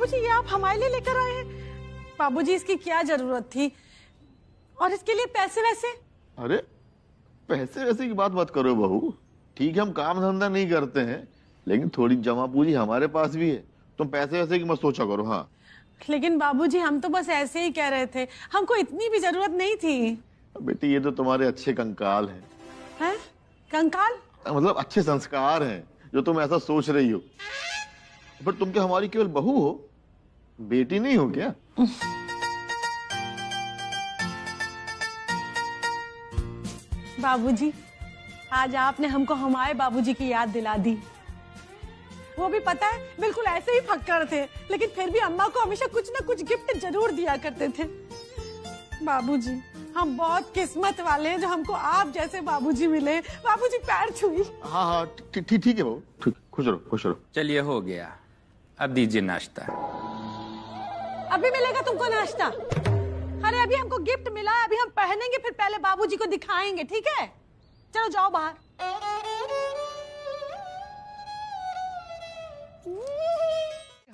बाबूजी ये आप हमारे लिए लेकर आए हैं? बाबूजी इसकी क्या जरूरत थी? और इसके लिए पैसे वैसे? अरे पैसे वैसे की बात मत करो बहू। ठीक है हम काम धंधा नहीं करते हैं, लेकिन थोड़ी जमा पूंजी हमारे पास भी है। तुम पैसे वैसे की मत सोचा करो। हाँ लेकिन बाबूजी हम तो बस ऐसे ही कह रहे थे, हमको इतनी भी जरूरत नहीं थी। बेटी ये तो तुम्हारे अच्छे कंकाल हैं। हैं? कंकाल? मतलब अच्छे संस्कार हैं जो तुम ऐसा सोच रही हो। पर तुम क्या हमारी केवल बहू हो, बेटी नहीं हो क्या? बाबूजी आज आपने हमको हमारे बाबूजी की याद दिला दी। वो भी पता है बिल्कुल ऐसे ही फक्कड़ थे, लेकिन फिर भी अम्मा को हमेशा कुछ ना कुछ गिफ्ट जरूर दिया करते थे। बाबूजी हम बहुत किस्मत वाले हैं जो हमको आप जैसे बाबूजी मिले। बाबूजी पैर छुई। हाँ हाँ ठीक है बहू, ठीक, खुश रहो खुश रहो। चलिए हो गया, अब दीजिए नाश्ता। अभी मिलेगा तुमको नाश्ता? अरे अभी हमको गिफ्ट मिला, अभी हम पहनेंगे फिर पहले बाबूजी को दिखाएंगे, ठीक है? चलो जाओ बाहर।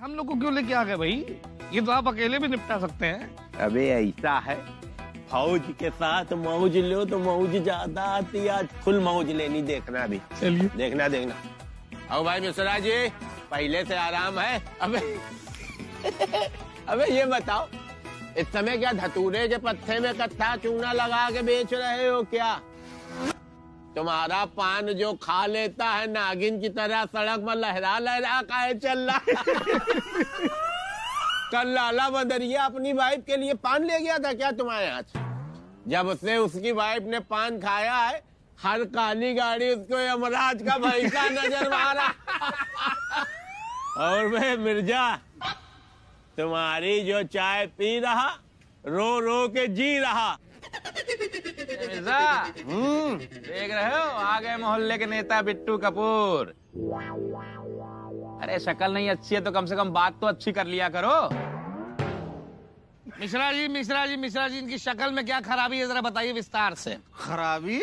हम लोग को क्यों लेके आ गए भाई? ये तो आप अकेले भी निपटा सकते हैं। अबे ऐसा है, फौज के साथ मौज लो तो मौज ज्यादा आती। आज फुल मौज लेनी, देखना अभी। चलिए देखना देखना। आओ भाई मिश्रा जी, पहले से आराम है। अबे अबे ये बताओ, इस समय क्या धतूरे के पत्ते में कत्था चूना लगा के बेच रहे हो क्या? तुम्हारा पान जो खा लेता है नागिन की तरह सड़क में लहरा लहरा काहे चल रहा है? कल लाला बदरिया अपनी वाइफ के लिए पान ले गया था क्या तुम्हारे यहाँ? जब से उसकी वाइफ ने पान खाया है, हर काली गाड़ी उसको यमराज का भैंसा नजर मारा। और मैं मिर्जा तुम्हारी जो चाय पी रहा, रो रो के जी रहा। मिर्जा देख रहे हो, आ गए मोहल्ले के नेता बिट्टू कपूर। अरे शक्ल नहीं अच्छी है तो कम से कम बात तो अच्छी कर लिया करो। मिश्रा जी इनकी शक्ल में क्या खराबी है, जरा बताइए विस्तार से। खराबी?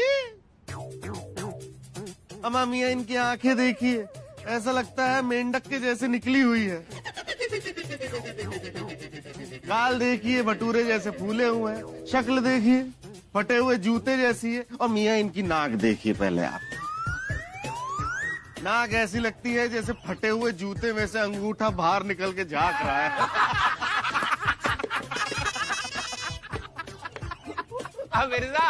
अम्मा मियाँ इनकी आंखें देखिए, ऐसा लगता है मेंढक के जैसे निकली हुई है। गाल देखिए भटूरे जैसे फूले हुए हैं, शक्ल देखिए फटे हुए जूते जैसी है। और मियाँ इनकी नाक देखिए पहले आप। नाक ऐसी लगती है जैसे फटे हुए जूते में से अंगूठा बाहर निकल के झांक रहा है। अब मिर्जा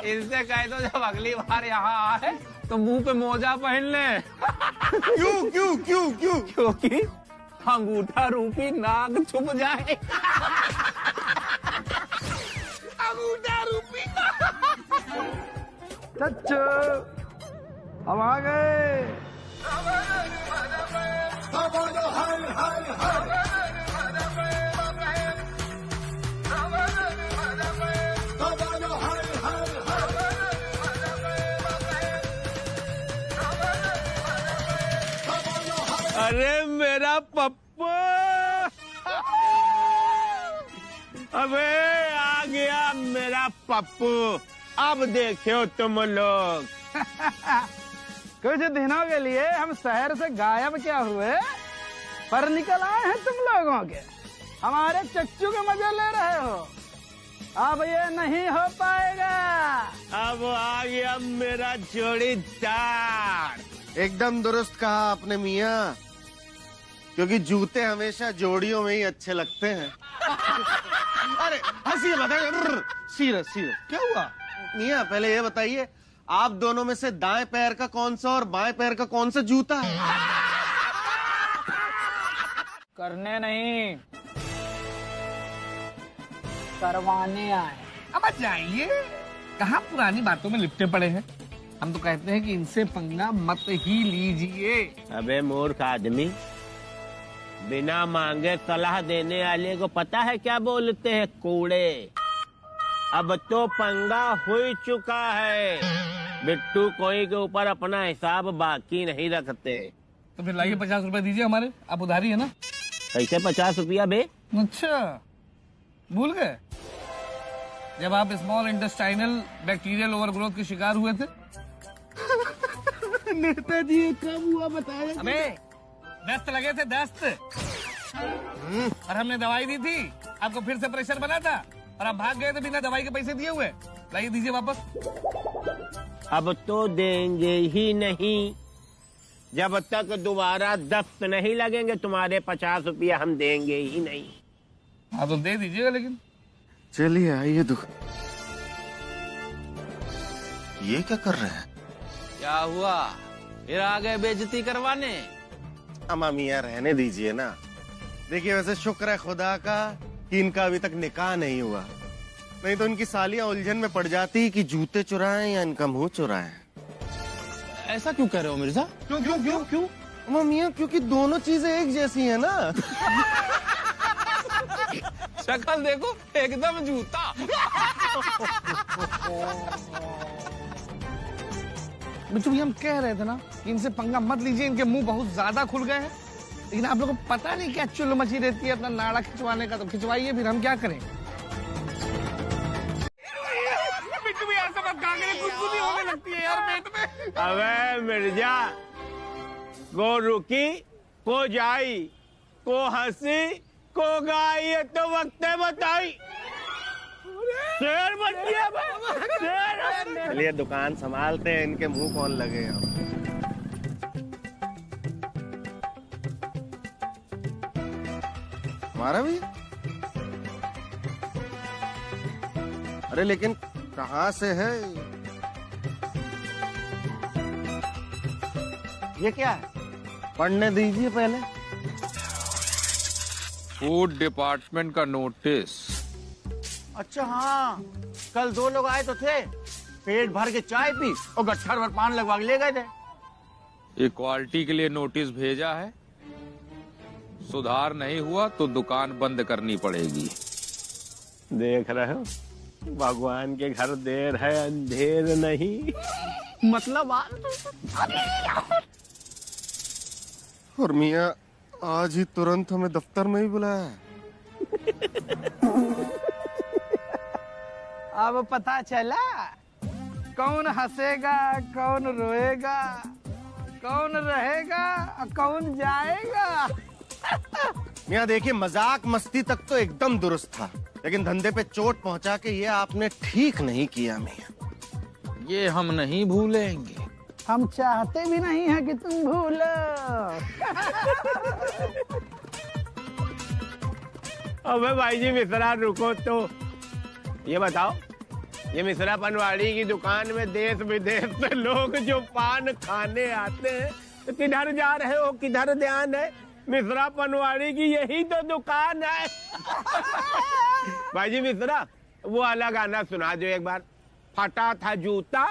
इनसे कह दो जब अगली बार यहाँ आए तो मुंह पे मोजा पहन ले। क्यों क्यों क्यों क्यों? क्योंकि अंगूठा रूपी नाक छुप जाए। अंगूठा रूपी चच्चो हम आ गए। अरे मेरा पप्पू, अबे आ गया मेरा पप्पू। अब देखो तुम लोग। कुछ दिनों के लिए हम शहर से गायब क्या हुए, पर निकल आए हैं तुम लोगों के। हमारे चच्चू के मजे ले रहे हो, अब ये नहीं हो पाएगा। अब आ गया मेरा जोड़ीदार। एकदम दुरुस्त कहा आपने मियाँ, क्योंकि जूते हमेशा जोड़ियों में ही अच्छे लगते हैं। अरे हंसी बताइए, सीरियस क्या हुआ? मियाँ पहले ये बताइए, आप दोनों में से दाएं पैर का कौन सा और बाएं पैर का कौन सा जूता है? करने नहीं, करवाने आए। अब जाइए, कहाँ पुरानी बातों में लिपटे पड़े हैं। हम तो कहते हैं कि इनसे पंगा मत ही लीजिए। अबे मूर्ख आदमी, बिना मांगे सलाह देने वाले को पता है क्या बोलते हैं? कूड़े। अब तो पंगा हो चुका है। बिट्टू कोई के ऊपर अपना हिसाब बाकी नहीं रखते। तो फिर लाइए 50 रुपए दीजिए हमारे, आप उधारी है ना। कैसे 50 रुपया बे? अच्छा भूल गए जब आप स्मॉल इंटेस्टाइनल बैक्टीरियल ओवरग्रोथ के शिकार हुए थे। नेताजी कब हुआ बताया? अबे दस्त लगे थे, दस्त। और हमने दवाई दी थी, आपको फिर से प्रेशर बना था और आप भाग गए थे बिना दवाई के पैसे दिए हुए। लाइए दीजिए वापस। अब तो देंगे ही नहीं, जब तक दोबारा दस्त नहीं लगेंगे तुम्हारे 50 रुपया हम देंगे ही नहीं। हाँ तो दे दीजिएगा लेकिन। चलिए आइए ये क्या कर रहे हैं? क्या हुआ, फिर आ गए बेइज्जती करवाने? अम्मा मियाँ रहने दीजिए ना। देखिए वैसे शुक्र है खुदा का कि इनका अभी तक निकाह नहीं हुआ, नहीं तो इनकी सालियां उलझन में पड़ जाती कि जूते चुराएं या इनका मुंह चुराएं। ऐसा क्यों कह रहे हो मिर्जा? क्यों क्यों क्यों क्यों? अम्मा मियाँ क्योंकि दोनों चीजें एक जैसी है ना। शक्ल देखो एकदम जूता। बिट्टू भैया हम कह रहे थे ना कि इनसे पंगा मत लीजिए, इनके मुंह बहुत ज्यादा खुल गए हैं। लेकिन आप लोगों को पता नहीं क्या चुल मची रहती है अपना नाड़ा खिंचवाने का, तो खिंचवाइए, फिर हम क्या करें। बिट्टू भैया ऐसा मत कहा करें, गुदगुदी होने लगती है यार पेट में। अबे मिर्जा, को रुकी, को जाई, को हंसी, को गाई, तो वक्त बताई। शेर बन गया शेर। चलिए दुकान संभालते हैं, इनके मुंह कौन लगे। हमारा भी? अरे लेकिन कहाँ से है ये? क्या है? पढ़ने दीजिए पहले। फूड डिपार्टमेंट का नोटिस। अच्छा हाँ, कल 2 लोग आए तो थे, पेट भर के चाय पी और गट्ठर भर पान लगवा के ले गए थे। इक्वालिटी के लिए नोटिस भेजा है, सुधार नहीं हुआ तो दुकान बंद करनी पड़ेगी। देख रहे हो, भगवान के घर देर है अंधेर नहीं। मतलब और मियाँ आज ही तुरंत हमें दफ्तर में ही बुलाया है। अब पता चला कौन हंसेगा, कौन रोएगा, कौन रहेगा और कौन जाएगा। मियाँ देखिए, मजाक मस्ती तक तो एकदम दुरुस्त था, लेकिन धंधे पे चोट पहुंचा के ये आपने ठीक नहीं किया मियाँ। ये हम नहीं भूलेंगे। हम चाहते भी नहीं है कि तुम भूलो। अबे भाई जी मिश्रा रुको तो, ये बताओ, ये मिश्रा पनवाड़ी की दुकान में देश विदेश से लोग जो पान खाने आते हैं, तो किधर जा रहे हो, किधर ध्यान है? मिश्रा पनवाड़ी की यही तो दुकान है। भाई जी मिश्रा, वो वाला गाना सुना दो एक बार। फटा था जूता,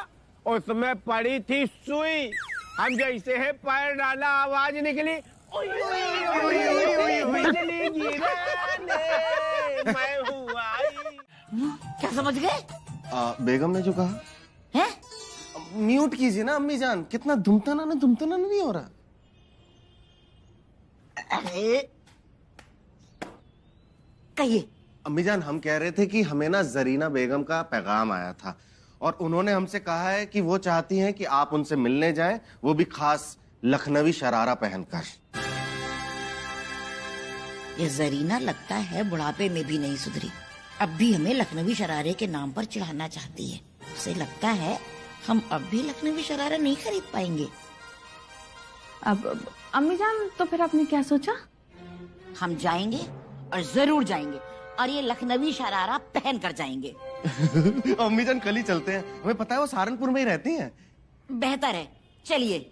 उसमें पड़ी थी सुई, हम जैसे है पैर डाला आवाज निकली, बिजली गिराने मैं हूँ आई। क्या समझ गए? बेगम ने जो कहा हैं? म्यूट कीजिए ना अम्मी जान, कितना धुमतना नहीं हो रहा। अरे कहिए। अम्मी जान, हम कह रहे थे कि हमें ना जरीना बेगम का पैगाम आया था और उन्होंने हमसे कहा है कि वो चाहती हैं कि आप उनसे मिलने जाएं, वो भी खास लखनवी शरारा पहनकर। ये जरीना लगता है बुढ़ापे में भी नहीं सुधरी, अब भी हमें लखनवी शरारे के नाम पर चिढ़ाना चाहती है। उसे लगता है हम अब भी लखनवी शरारा नहीं खरीद पाएंगे। अब अम्मी जान, तो फिर आपने क्या सोचा? हम जाएंगे और जरूर जाएंगे और ये लखनवी शरारा पहन कर जाएंगे। अम्मी जान कल ही चलते हैं, हमें पता है वो सहारनपुर में ही रहती हैं। बेहतर है, चलिए।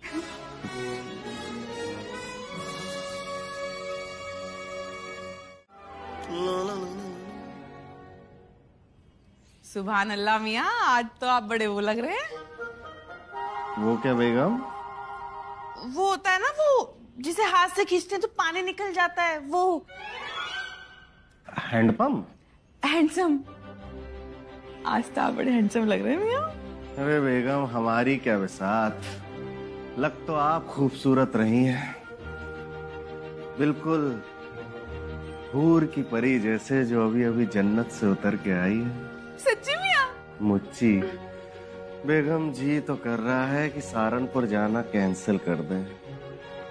सुभान अल्लाह मियाँ, आज तो आप बड़े वो लग रहे हैं। वो क्या बेगम? वो होता है ना, वो जिसे हाथ से खींचते हैं तो पानी निकल जाता है, वो हैंडपंप। हैंडसम। आज तो आप बड़े हैंडसम लग रहे हैं मियाँ। अरे बेगम, हमारी क्या बिसात, लग तो आप खूबसूरत रही हैं, बिल्कुल हूर की परी जैसे, जो अभी अभी जन्नत से उतर के आई है। सच्ची मियाँ? मुच्ची बेगम, जी तो कर रहा है कि सहारनपुर जाना कैंसिल कर दें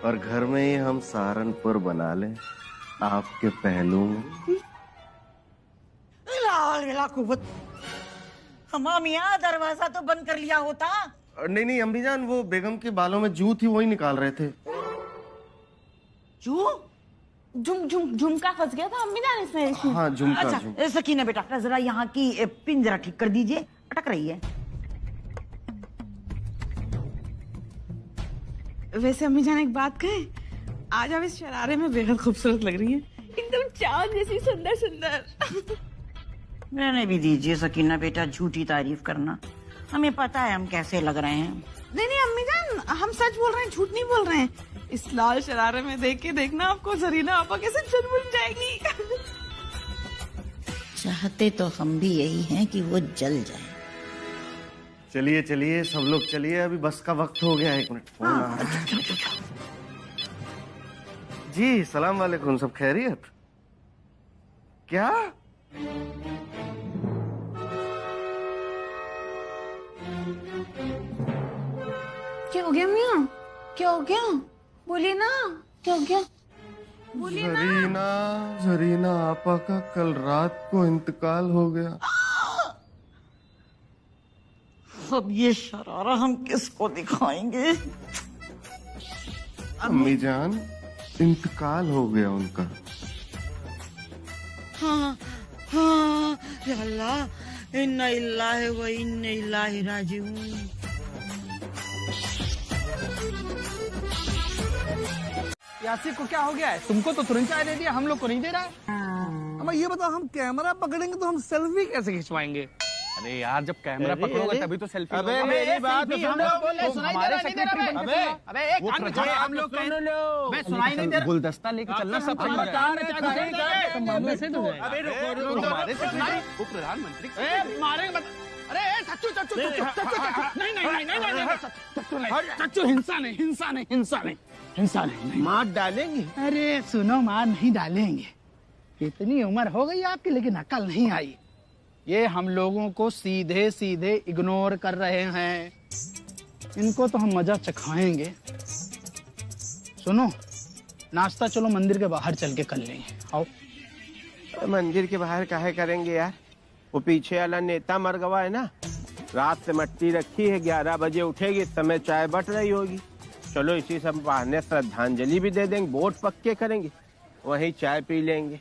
और घर में ही हम सहारनपुर बना लें। आपके पहलू में। हमारा मियाँ दरवाजा तो बंद कर लिया होता। नहीं नहीं अम्मी जान, वो बेगम के बालों में जू थी, वही निकाल रहे थे। झुमका फंस गया था अम्मी जान इसमें। हाँ झुमका। अच्छा सकीना बेटा, जरा यहाँ की पिन जरा ठीक कर दीजिए, अटक रही है। वैसे अम्मी जान एक बात कहे, आज आप इस शरारे में बेहद खूबसूरत लग रही हैं, एकदम चांद जैसी सुंदर सुंदर। मैंने भी दीजिए सकीना बेटा झूठी तारीफ करना, हमें पता है हम कैसे लग रहे हैं। नहीं नहीं अम्मी जान, हम सच बोल रहे हैं, झूठ नहीं बोल रहे हैं। इस लाल शरारे में देख के देखना आपको जरीना आपा कैसे चुनमुन जाएगी। चाहते तो हम भी यही हैं कि वो जल जाए। चलिए चलिए सब लोग चलिए, अभी बस का वक्त हो गया। 1 मिनट फोन आ रहा है। जी सलाम वालेकुम, सब खैरियत? क्या क्या हो गया मियाँ? क्या हो गया? बोलिए ना, क्या हो गया? बोलिए ना। जरीना, जरीना आपा का कल रात को इंतकाल हो गया। अब ये शरारा हम किसको दिखाएंगे? अम्मी जान इंतकाल हो गया उनका। हाँ हाँ या अल्लाह, इन्ना इल्लाहि व इन्ना इलैहि राजिऊन। यासी को क्या हो गया है? तुमको तो तुरंत चाय दे दिया, हम लोग को नहीं दे रहा है। हमें ये बताओ, हम कैमरा पकड़ेंगे तो हम सेल्फी कैसे खिंचवाएंगे? अरे यार जब कैमरा पकड़ोगे तभी तो सेल्फी। अबे मेरी बात तो सुनो। हमारे सेक्रेटरी बन के अबे एक काम करो, हम लोग मैं सुनाई नहीं दे रहा। गुलदस्ता लेके चलना सब अबे रुको, हमारे सेक्रेटरी वो प्रधानमंत्री मारेंगे। अरे चच्चू चच्चू नहीं चच्चू, हिंसा नहीं हिंसा नहीं हिंसा नहीं हिंसा नहीं, मार डालेंगे। अरे सुनो, मार नहीं डालेंगे। इतनी उम्र हो गई आपकी लेकिन अकल नहीं आई। ये हम लोगों को सीधे सीधे इग्नोर कर रहे हैं, इनको तो हम मजा चखाएंगे। सुनो, नाश्ता चलो मंदिर के बाहर चल के कर लेंगे। आओ। मंदिर के बाहर काहे करेंगे यार? वो पीछे वाला नेता मर गवा है ना, रात से मट्टी रखी है, 11 बजे उठेगी, इस समय चाय बट रही होगी। चलो इसी सब बहाने श्रद्धांजलि भी दे देंगे, वोट पक्के करेंगे, वहीं चाय पी लेंगे।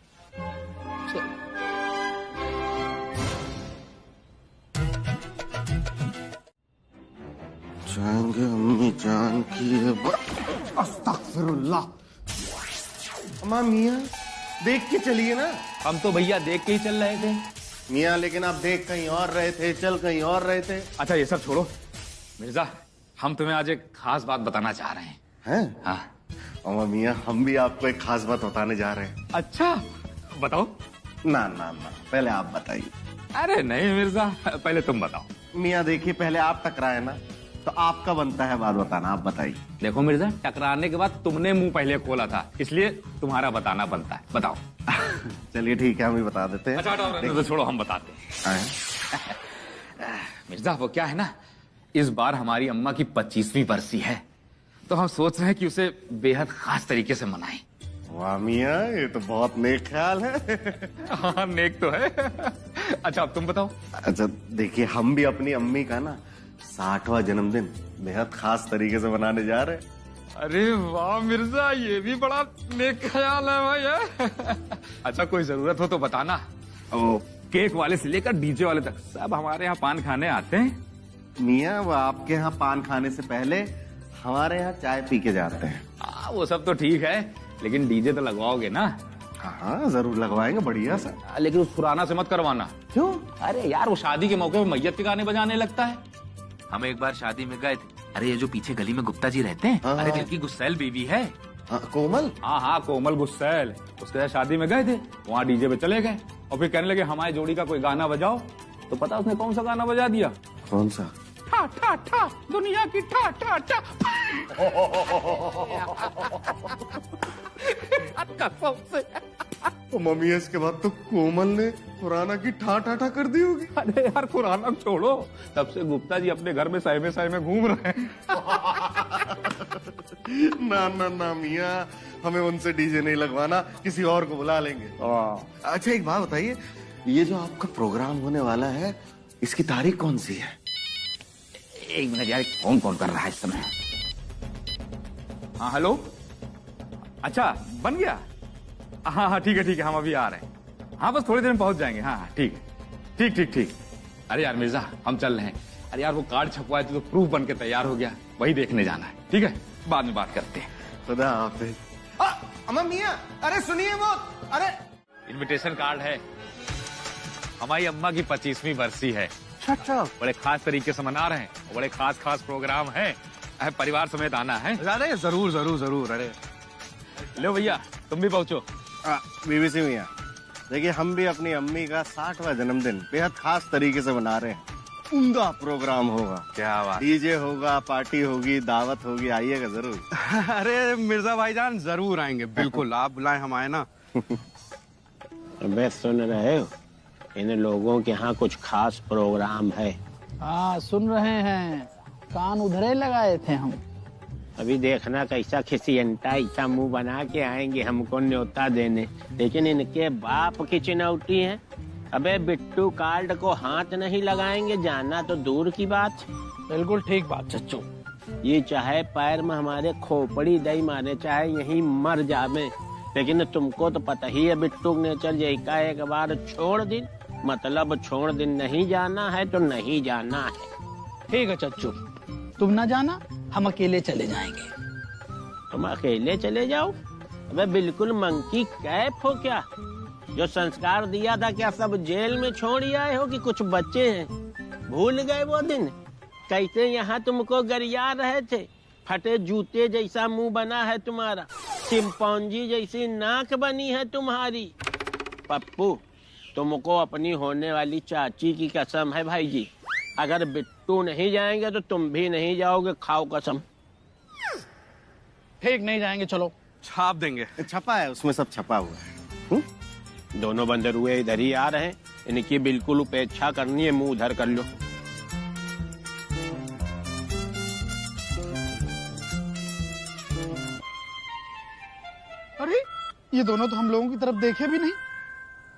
जाएंगे अम्मी जान की। अस्तगफिरुल्लाह। अम्मा मियाँ देख के चलिए ना। हम तो भैया देख के ही चल रहे थे मियाँ, लेकिन आप देख कहीं और रहे थे, चल कहीं और रहे थे। अच्छा ये सब छोड़ो मिर्जा, हम तुम्हें आज एक खास बात बताना चाह रहे हैं। हैं? हाँ। अम्मा मियाँ हम भी आपको एक खास बात बताने जा रहे हैं। अच्छा बताओ। ना ना ना, पहले आप बताइए। अरे नहीं मिर्जा, पहले तुम बताओ। मियाँ देखिए, पहले आप टकराए ना, तो आपका बनता है बात बताना। आप बताइए। देखो मिर्जा, टकराने के बाद तुमने मुंह पहले खोला था, इसलिए तुम्हारा बताना बनता है। बताओ। चलिए ठीक है, हम ही बता देते हैं। अच्छा तो छोड़ो, हम बताते हैं। मिर्जा वो क्या है ना, इस बार हमारी अम्मा की 25वीं बरसी है, तो हम सोच रहे हैं कि उसे बेहद खास तरीके से मनाएं। वाह मियाँ, ये तो बहुत नेक ख्याल है। हाँ नेक तो है। अच्छा अब तुम बताओ। अच्छा देखिए, हम भी अपनी अम्मी का ना 60वां जन्मदिन बेहद खास तरीके से मनाने जा रहे हैं। अरे वाह मिर्जा, ये भी बड़ा नेक ख्याल है भाई। अच्छा कोई जरूरत हो तो बताना। ओ, केक वाले से लेकर डीजे वाले तक सब हमारे यहाँ पान खाने आते हैं। मियाँ वो आपके यहाँ पान खाने से पहले हमारे यहाँ चाय पी के जाते हैं। वो सब तो ठीक है, लेकिन डीजे तो लगवाओगे ना? हाँ जरूर लगवाएंगे, बढ़िया सा। लेकिन उस पुराना से मत करवाना। क्यों? अरे यार वो शादी के मौके पे मैयत के गाने बजाने लगता है। हम एक बार शादी में गए थे। अरे ये जो पीछे गली में गुप्ता जी रहते हैं, अरे जिनकी गुस्सैल बीवी है। कोमल। हाँ कोमल गुस्सैल, उसके साथ शादी में गए थे, वहाँ डीजे पे चले गए और फिर कहने लगे हमारी जोड़ी का कोई गाना बजाओ। तो पता उसने कौन सा गाना बजा दिया? कौन सा? ठा ठा ठा दुनिया की ठा ठा ठा। तो मम्मी इसके बाद तो कोमल ने खुराना की ठा ठा ठा कर दी होगी। अरे यार खुराना छोड़ो, तब से गुप्ता जी अपने घर में सहमे सहमे घूम रहे हैं। ना ना ना मियाँ, हमें उनसे डीजे नहीं लगवाना, किसी और को बुला लेंगे। अच्छा एक बात बताइए, ये जो आपका प्रोग्राम होने वाला है, इसकी तारीख कौन सी है? एक मिनट यार, कौन कौन कर रहा है इस समय? हाँ हेलो, अच्छा बन गया? हाँ हाँ ठीक है, हम अभी आ रहे हैं। हाँ बस थोड़ी देर में पहुंच जाएंगे। हाँ हाँ ठीक है, ठीक। अरे यार मिर्जा, हम चल रहे हैं। अरे यार वो कार्ड छपवाए थे तो प्रूफ बन के तैयार हो गया, वही देखने जाना है। ठीक है, बाद में बात करते हैं। खुदा हाफिज। अम्मा मियाँ, अरे सुनिए वो, अरे इनविटेशन कार्ड है, हमारी अम्मा की 25वीं बरसी है। अच्छा, बड़े खास तरीके से मना रहे हैं, बड़े खास प्रोग्राम है, परिवार समेत आना है। अरे जरूर। अरे लो भैया, तुम भी पहुंचो। बीबी सी मियाँ, देखिए हम भी अपनी अम्मी का 60वां जन्मदिन बेहद खास तरीके से मना रहे हैं। उम्दा प्रोग्राम होगा। क्या बात? डीजे होगा, पार्टी होगी, दावत होगी, आइएगा जरूर। अरे मिर्जा भाईजान जरूर आएंगे, बिल्कुल आप बुलाएं, हम आए ना। अबे सुन रहे हो, इन लोगों के यहाँ कुछ खास प्रोग्राम है। हाँ सुन रहे हैं, कान उधरे लगाए थे हम। अभी देखना कैसा खिसियंता ऐसा मुंह बना के आएंगे हमको न्योता देने, लेकिन इनके बाप की चिनौती है। अबे बिट्टू कार्ड को हाथ नहीं लगाएंगे, जाना तो दूर की बात। बिल्कुल ठीक बात चच्चू। ये चाहे पैर में हमारे खोपड़ी दई मारे, चाहे यहीं मर जावे, लेकिन तुमको तो पता ही है बिट्टू नेचर, यही का एक बार छोड़ दिन मतलब छोड़ दिन, नहीं जाना है तो नहीं जाना है। ठीक है चच्चू, तुम ना जाना, हम अकेले चले जाएंगे। तुम अकेले चले जाओ? अबे बिल्कुल मंकी कैफ हो क्या? जो संस्कार दिया था क्या सब जेल में छोड़ आए हो कि कुछ बच्चे हैं? भूल गए वो दिन कैसे यहाँ तुमको गरिया रहे थे? फटे जूते जैसा मुंह बना है तुम्हारा, चिंपौंजी जैसी नाक बनी है तुम्हारी। पप्पू, तुमको अपनी होने वाली चाची की कसम है भाई जी, अगर बिट्टू नहीं जाएंगे तो तुम भी नहीं जाओगे, खाओ कसम। ठीक, नहीं जाएंगे, चलो छाप देंगे। छपा है उसमें, सब छपा हुआ है। दोनों बंदरुए इधर ही आ रहे हैं, इनकी बिल्कुल उपेक्षा करनी है, मुंह उधर कर लो। अरे ये दोनों तो हम लोगों की तरफ देखे भी नहीं,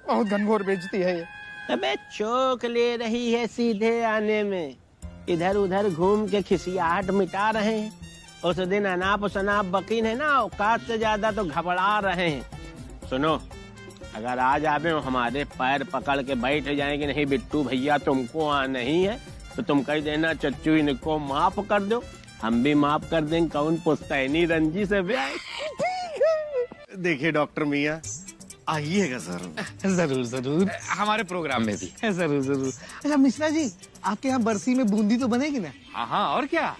बहुत घनघोर बेइज्जती है ये। अबे चौक ले रही है सीधे आने में, इधर उधर घूम के खिसियाहट मिटा रहे हैं। उस दिन अनाप शनाप बकीन है ना, औकात से ज्यादा तो घबरा रहे हैं। सुनो, अगर आज आवे हमारे पैर पकड़ के बैठ जाएंगे, नहीं बिट्टू भैया तुमको आना ही है, तो तुम कह देना चच्चू इनको माफ कर दो, हम भी माफ कर देंगे। कौन पुश्तैनी रंजी से भी आए। देखिए डॉक्टर मियाँ, आइएगा जरूर। जरूर हमारे प्रोग्राम में भी जरूर। अच्छा मिश्रा जी, आपके यहाँ बरसी में बूंदी तो बनेगी ना? हाँ, और क्या।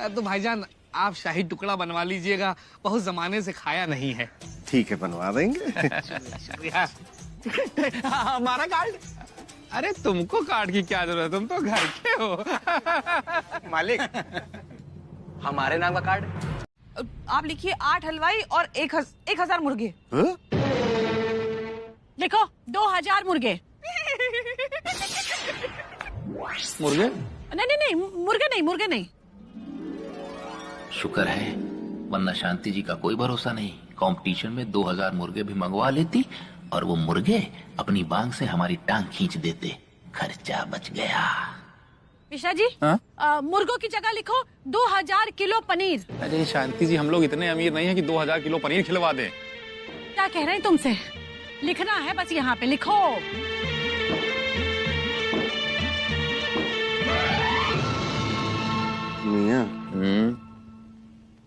तो भाईजान आप शाही टुकड़ा बनवा लीजिएगा, बहुत जमाने से खाया नहीं है। ठीक है, बनवा देंगे। हमारा कार्ड? अरे तुमको कार्ड की क्या जरूरत, तुम तो घर के हो। मालिक, हमारे नाम का कार्ड। आप लिखिए 8 हलवाई और 1000 मुर्गे। देखो 2000 मुर्गे। मुर्गे? नहीं, मुर्गे नहीं। शुक्र है, वरना शांति जी का कोई भरोसा नहीं, कंपटीशन में 2000 मुर्गे भी मंगवा लेती और वो मुर्गे अपनी बांग से हमारी टांग खींच देते, खर्चा बच गया। मिश्रा जी, मुर्गों की जगह लिखो 2000 किलो पनीर। अरे शांति जी, हम लोग इतने अमीर नहीं है कि 2000 किलो पनीर खिलवा दें। क्या कह रहे हैं तुमसे? लिखना है बस, यहाँ पे लिखो। मियाँ,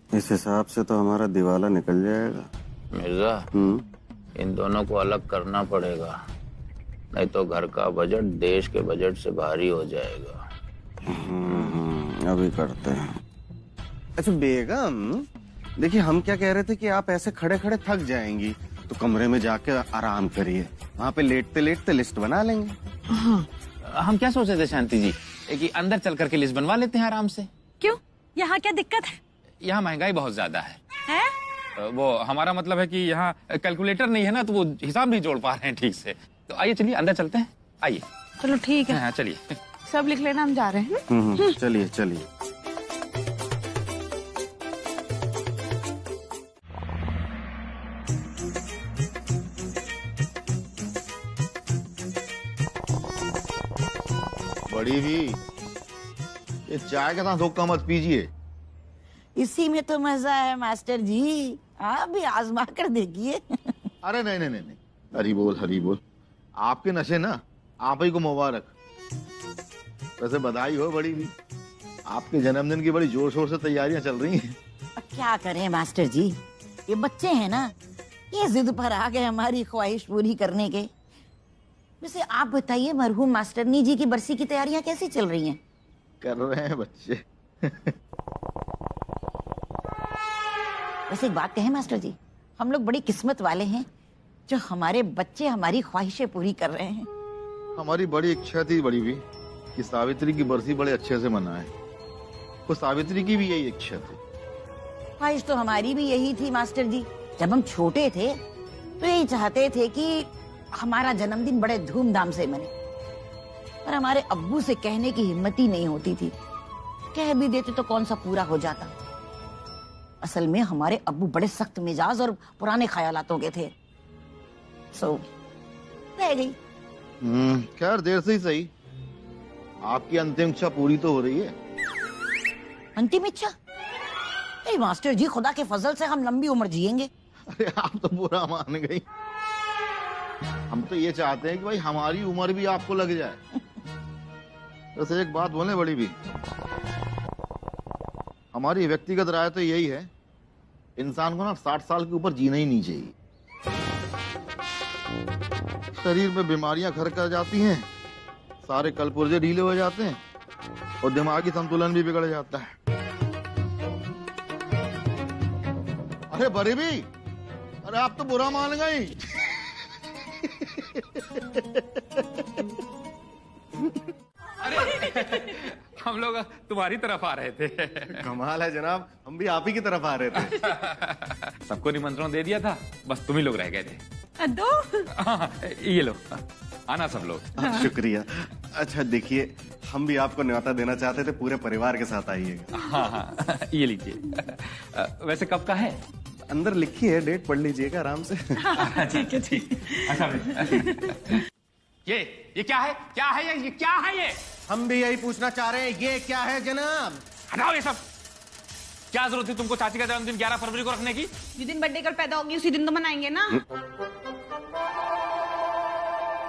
इस हिसाब से तो हमारा दिवाला निकल जाएगा। मिर्जा, इन दोनों को अलग करना पड़ेगा, नहीं तो घर का बजट देश के बजट से भारी हो जाएगा। अभी करते हैं। अच्छा बेगम, देखिए हम क्या कह रहे थे कि आप ऐसे खड़े खड़े थक जाएंगी तो कमरे में जाके आराम करिए, वहाँ पे लेटते लेटते लिस्ट बना लेंगे। हाँ, हम क्या सोच रहे थे शांति जी कि अंदर चल करके लिस्ट बनवा लेते हैं आराम से। क्यों, यहाँ क्या दिक्कत है? यहाँ महंगाई बहुत ज्यादा है? वो हमारा मतलब है कि यहाँ कैलकुलेटर नहीं है ना, तो वो हिसाब नहीं जोड़ पा रहे हैं ठीक से। तो आइए चलिए अंदर चलते हैं, आइए। चलो ठीक है। हाँ चलिए। सब लिख लेना, हम जा रहे हैं। चलिए। बड़ी भी, ये चाय के साथ धोखा मत पीजिए। इसी में तो मजा है मास्टर जी, आप भी आजमा कर देखिए। अरे नहीं नहीं नहीं नहीं, हरी बोल हरी बोल। आपके नशे ना आप ही को मुबारक। वैसे बधाई हो बड़ी भी, आपके जन्मदिन की बड़ी जोर शोर से तैयारियां चल रही हैं। अब क्या करें मास्टर जी, ये बच्चे हैं ना, ये जिद पर आ गए हमारी ख्वाहिश पूरी करने के। वैसे आप बताइए, मरहूम मास्टरनी जी की बरसी की तैयारियां कैसी चल रही हैं? कर रहे हैं बच्चे। वैसे एक बात कहें मास्टर जी, हम लोग बड़ी किस्मत वाले हैं जो हमारे बच्चे हमारी ख्वाहिशें पूरी कर रहे हैं। हमारी बड़ी इच्छा थी बड़ी भी कि सावित्री की बरसी बड़े अच्छे से मनाए। तो सावित्री की भी यही इच्छा थी। ख्वाहिश तो हमारी भी यही थी मास्टर जी। जब हम छोटे थे तो यही चाहते थे कि हमारा जन्मदिन बड़े धूमधाम से मने, पर हमारे अब्बू से कहने की हिम्मत ही नहीं होती थी। कह भी देते तो कौन सा पूरा हो जाता। असल में हमारे अब्बू बड़े सख्त मिजाज और पुराने ख्यालातों के थे, सो रह गई। खैर देर से ही सही, आपकी अंतिम इच्छा पूरी तो हो रही है। अंतिम इच्छा? ए मास्टर जी, खुदा के फजल से हम लंबी उम्र जिएंगे। अरे आप तो बुरा मान गई। हम तो ये चाहते हैं कि भाई हमारी उम्र भी आपको लग जाए। वैसे एक बात बोले बड़ी भी, हमारी व्यक्तिगत राय तो यही है, इंसान को ना 60 साल के ऊपर जीना ही नहीं चाहिए। शरीर में बीमारियां घर कर जाती हैं, सारे कल पुर्जे ढीले हो जाते हैं और दिमागी संतुलन भी बिगड़ जाता है। अरे बड़ी भी, अरे आप तो बुरा मान गई। हम लोग तुम्हारी तरफ आ रहे थे। कमाल है जनाब, हम भी आप ही की तरफ आ रहे थे। सबको निमंत्रण दे दिया था, बस तुम ही लोग रह गए थे। दो ये लो, आना सब लोग। शुक्रिया। अच्छा देखिए, हम भी आपको न्योता देना चाहते थे, पूरे परिवार के साथ आइएगा। हाँ, ये लीजिए। वैसे कब का है? अंदर लिखी है, डेट पढ़ लीजिएगा आराम से। ठीक है ठीक। अच्छा ये क्या है? क्या है ये क्या है ये? हम भी यही पूछना चाह रहे हैं, ये क्या है जनाब? हटाओ ये सब। क्या जरूरत थी तुमको चाची का जन्मदिन 11 फरवरी को रखने की? जिस दिन बर्थडे गर्ल पैदा होगी उसी दिन तो मनाएंगे ना।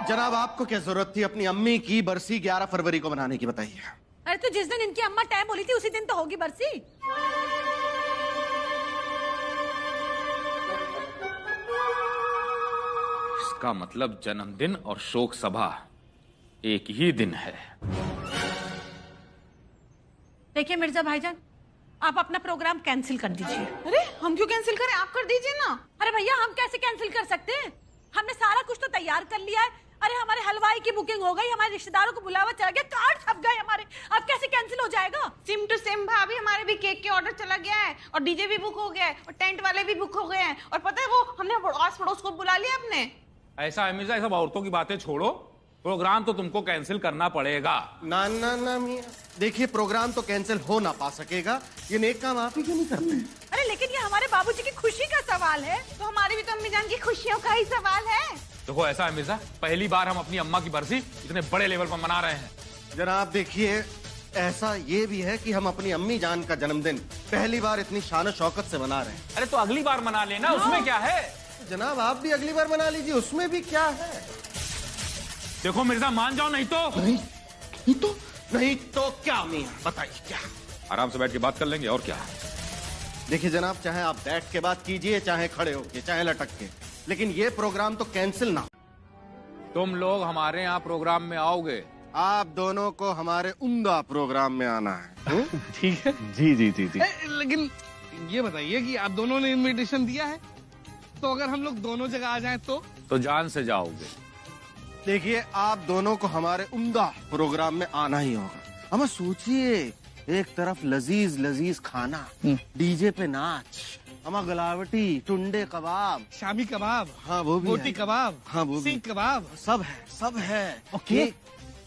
जनाब आपको क्या जरूरत थी अपनी अम्मी की बरसी 11 फरवरी को मनाने की, बताइए। अरे तो जिस दिन इनकी अम्मा टाइम बोली थी उसी दिन तो होगी बरसी। इसका मतलब जन्मदिन और शोक सभा एक ही दिन है। देखिए मिर्जा भाईजान, आप अपना प्रोग्राम कैंसिल कर दीजिए। अरे हम क्यों कैंसिल करें, आप कर दीजिए ना। अरे भैया, हम कैसे कैंसिल कर सकते हैं? हमने सारा कुछ तो तैयार कर लिया है। अरे हमारे हलवाई की बुकिंग हो गई, हमारे रिश्तेदारों को बुलावा चला गया, कार्ड छप गए हमारे। अब कैसे कैंसिल हो जाएगा? सिम टू सिम भाभी, हमारे भी केक के ऑर्डर चला गया है और डीजे भी बुक हो गया है और टेंट वाले भी बुक हो गए हैं। और पता है वो हमने आस पड़ोस को बुला लिया अपने। ऐसा है मिर्जा, सब औरतों की बातें छोड़ो, प्रोग्राम तो तुमको कैंसिल करना पड़ेगा। ना ना ना मियां, देखिए प्रोग्राम तो कैंसिल हो ना पा सकेगा, ये नेक काम आप ही क्यों नहीं करते? अरे लेकिन ये हमारे बाबूजी की खुशी का सवाल है। तो हमारी भी तो अम्मी जान की खुशियों का ही सवाल है। देखो ऐसा है मिर्जा, पहली बार हम अपनी अम्मा की बरसी इतने बड़े लेवल पर मना रहे हैं। जनाब देखिए, ऐसा ये भी है कि हम अपनी अम्मी जान का जन्मदिन पहली बार इतनी शान शौकत से मना रहे हैं। अरे तो अगली बार मना लेना, उसमें क्या है? जनाब आप भी अगली बार मना लीजिए, उसमें भी क्या है? देखो मिर्जा, मान जाओ, नहीं तो नहीं तो क्या मियां, बताइए क्या? आराम से बैठ के बात कर लेंगे, और क्या। देखिए जनाब, चाहे आप बैठ के बात कीजिए, चाहे खड़े होके, चाहे लटक के, लेकिन ये प्रोग्राम तो कैंसिल ना। तुम लोग हमारे यहाँ प्रोग्राम में आओगे? आप दोनों को हमारे उम्दा प्रोग्राम में आना है। ठीक है। जी जी जी जी। लेकिन ये बताइए कि आप दोनों ने इनविटेशन दिया है, तो अगर हम लोग दोनों जगह आ जाएं तो जान से जाओगे। देखिए आप दोनों को हमारे उम्दा प्रोग्राम में आना ही होगा। हमें सोचिए, एक तरफ लजीज लजीज खाना, डीजे पे नाच, हमारा गलावटी, टुंडे कबाब, शामी कबाब, हाँ वो भी बोटी है। कबाब, हाँ वो भी, सीख कबाब, सब है सब है। ओके,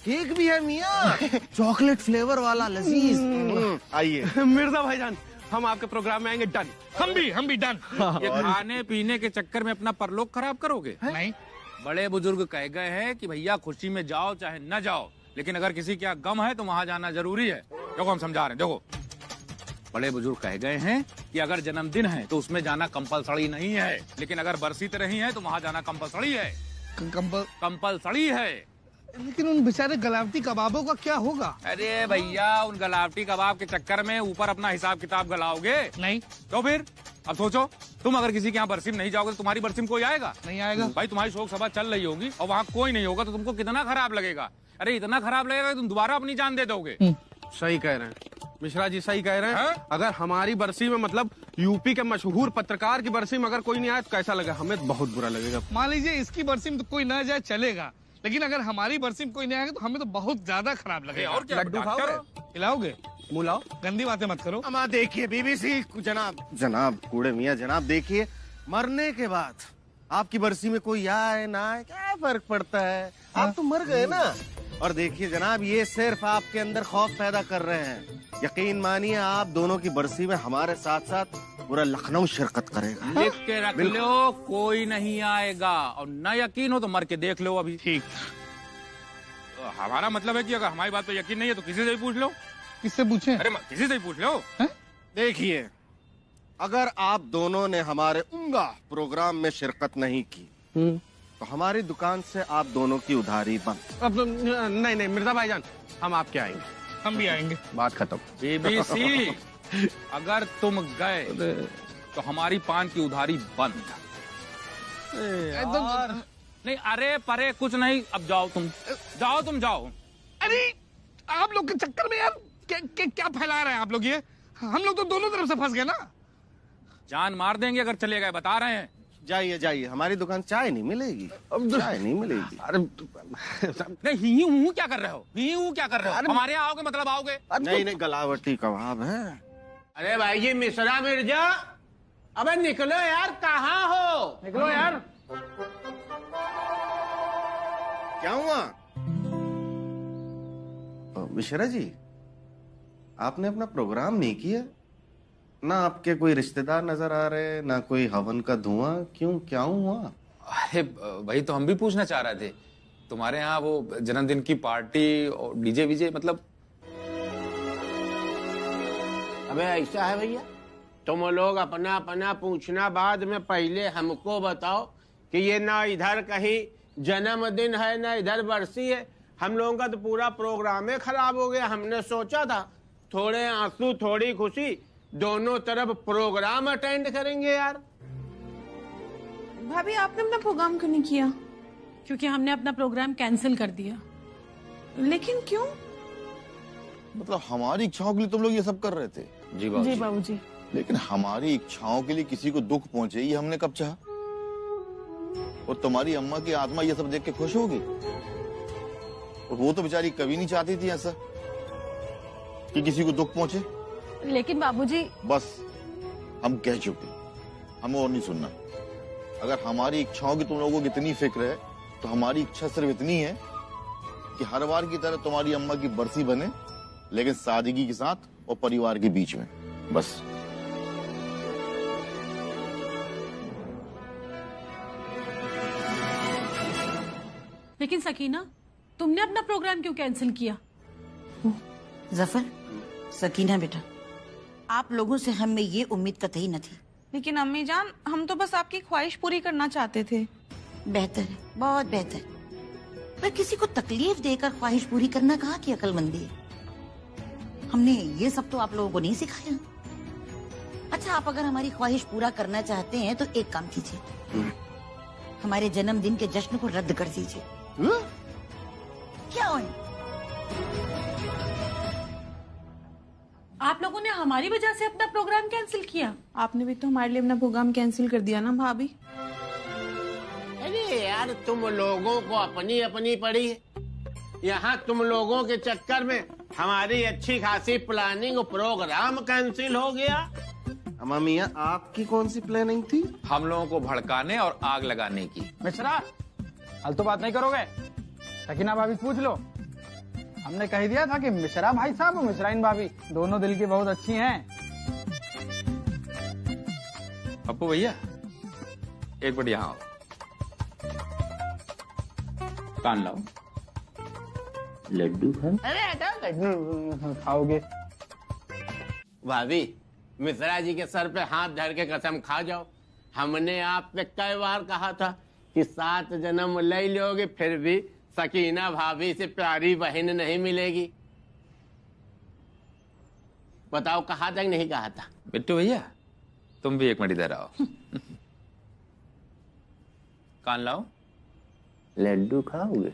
केक भी है मियाँ, चॉकलेट फ्लेवर वाला लजीज। आइए मिर्जा भाईजान, हम आपके प्रोग्राम में आएंगे, डन। हम भी डन। ये खाने पीने के चक्कर में अपना परलोक खराब करोगे? नहीं, बड़े बुजुर्ग कह गए हैं कि भैया खुशी में जाओ चाहे न जाओ, लेकिन अगर किसी के यहाँ गम है तो वहां जाना जरूरी है। देखो हम समझा रहे हैं, देखो बड़े बुजुर्ग कह गए हैं कि अगर जन्मदिन है तो उसमें जाना कंपलसरी नहीं है, लेकिन अगर बरसी रही है तो वहां जाना कंपलसरी है। कंपलसरी है। लेकिन उन बेचारे गलावटी कबाबों का क्या होगा? अरे भैया, उन गलावटी कबाब के चक्कर में ऊपर अपना हिसाब किताब गलाओगे नहीं तो फिर अब सोचो, तुम अगर किसी के यहाँ बरसी में नहीं जाओगे तो तुम्हारी बरसी में कोई आएगा? नहीं आएगा। भाई तुम्हारी शोक सभा चल रही होगी और वहाँ कोई नहीं होगा तो तुमको कितना खराब लगेगा। अरे इतना खराब लगेगा कि तुम दोबारा अपनी जान दे दोगे। सही कह रहे हैं मिश्रा जी, सही कह रहे हैं। अगर हमारी बरसी में मतलब यूपी के मशहूर पत्रकार की बरसी में अगर कोई नहीं आया तो कैसा लगेगा? हमें बहुत बुरा लगेगा। मान लीजिए इसकी बरसी में तो कोई ना जाए चलेगा, लेकिन अगर हमारी बरसी में कोई नहीं आएगा तो हमें तो बहुत ज्यादा खराब लगेगा। और क्या लड्डू खाओगे? खिलाओगे? मुँह लाओ। गंदी बातें मत करो। अमा देखिए बीबीसी जनाब कूड़े मियाँ जनाब, देखिए मरने के बाद आपकी बरसी में कोई आए ना आए क्या फर्क पड़ता है? आप तो मर गए ना। और देखिए जनाब, ये सिर्फ आपके अंदर खौफ पैदा कर रहे हैं। यकीन मानिए आप दोनों की बरसी में हमारे साथ साथ पूरा लखनऊ शिरकत करेगा। लिख के रख लो, कोई नहीं आएगा। और न यकीन हो तो मर के देख लो अभी। ठीक। हमारा मतलब है कि अगर हमारी बात पे यकीन नहीं है तो किसी से भी पूछ लो। किससे पूछे? अरे किसी से ही पूछ लो। देखिए, अगर आप दोनों ने हमारे उंगा प्रोग्राम में शिरकत नहीं की तो हमारी दुकान से आप दोनों की उधारी बंद। अब नहीं मिर्जा भाईजान, हम आपके आएंगे। हम भी आएंगे। बात खत्म। बीबीसी, अगर तुम गए तो हमारी पान की उधारी बंद। नहीं अरे परे कुछ नहीं, अब जाओ तुम जाओ। अरे आप लोग के चक्कर में यार क्या फैला रहे हैं आप लोग? ये हम लोग तो दोनों तरफ से फंस गए ना। जान मार देंगे अगर चले गए, बता रहे हैं। जाइए, हमारी दुकान चाय नहीं मिलेगी। चाय नहीं मिलेगी। अरे नहीं हूँ क्या कर रहे हो? हमारे यहाँ आओगे मतलब आओगे? नहीं गलावटी कबाब है। अरे भाई जी मिश्रा मिर्जा, अबे निकलो यार, कहाँ हो? निकलो यार। क्या हुआ मिश्रा जी? आपने अपना प्रोग्राम नहीं किया ना, आपके कोई रिश्तेदार नजर आ रहे, ना कोई हवन का धुआं, क्यों, क्या हुआ? अरे भाई तो हम भी पूछना चाह रहे थे, तुम्हारे यहाँ वो जन्मदिन की पार्टी और डीजे वीजे मतलब। अबे ऐसा है भैया, तुम लोग अपना पूछना बाद में, पहले हमको बताओ कि ये ना इधर कहीं जन्मदिन है ना इधर बरसी है। हम लोगों का तो पूरा प्रोग्राम ही खराब हो गया। हमने सोचा था थोड़े आंसू थोड़ी खुशी, दोनों तरफ प्रोग्राम अटेंड करेंगे यार। भाभी आपने अपना प्रोग्राम क्यों नहीं किया? क्योंकि हमने अपना प्रोग्राम कैंसिल कर दिया। लेकिन क्यों? मतलब हमारी इच्छाओं के लिए तुम लोग ये सब कर रहे थे? जी बाबूजी। लेकिन हमारी इच्छाओं के लिए किसी को दुख पहुंचे ये हमने कब चाहा? और तुम्हारी अम्मा की आत्मा ये सब देख के खुश होगी? और वो तो बेचारी कभी नहीं चाहती थी ऐसा कि किसी को दुख पहुंचे। लेकिन बाबूजी, बस हम कह चुके, हमें और नहीं सुनना। अगर हमारी इच्छाओं की तुम लोगों को इतनी फिक्र है तो हमारी इच्छा सिर्फ इतनी है कि हर बार की तरह तुम्हारी अम्मा की बरसी बने, लेकिन सादगी के साथ और परिवार के बीच में, बस। लेकिन सकीना, तुमने अपना प्रोग्राम क्यों कैंसिल किया? जफर, सकीना बेटा, आप लोगों से हमें ये उम्मीद कतई न थी। लेकिन अम्मी जान, हम तो बस आपकी ख्वाहिश पूरी करना चाहते थे। बेहतर है, बहुत बेहतर। पर किसी को तकलीफ देकर ख्वाहिश पूरी करना कहाँ की अक्लमंदी है? हमने ये सब तो आप लोगों को नहीं सिखाया। अच्छा, आप अगर हमारी ख्वाहिश पूरा करना चाहते हैं तो एक काम कीजिए, हमारे जन्मदिन के जश्न को रद्द कर दीजिए। क्या है? आप लोगों ने हमारी वजह से अपना प्रोग्राम कैंसिल किया। आपने भी तो हमारे लिए अपना प्रोग्राम कैंसिल कर दिया ना भाभी। अरे यार, तुम लोगों को अपनी अपनी पड़ी है। यहाँ तुम लोगों के चक्कर में हमारी अच्छी खासी प्लानिंग प्रोग्राम कैंसिल हो गया। अम्मा मियाँ, आपकी कौन सी प्लानिंग थी? हम लोगों को भड़काने और आग लगाने की। मिश्रा, हल तो बात नहीं करोगे? सकीना भाभी पूछ लो। हमने कह दिया था कि मिश्रा भाई साहब और मिश्राइन भाभी दोनों दिल की बहुत अच्छी हैं। पप्पू भैया, एक मिनट यहाँ आओ, कान लाओ। लड्डू खा। अरे हटाओ, लड्डू खाओगे? भाभी, मिश्रा जी के सर पे हाथ धर के कसम खा जाओ, हमने आप पे कई बार कहा था कि 7 जन्म ले लोगे फिर भी सकीना भाभी से प्यारी बहन नहीं मिलेगी। बताओ, कहा था कि नहीं कहा था? बिट्टू भैया, तुम भी एक मिनट इधर आओ। कान लाओ। लड्डू खाओगे?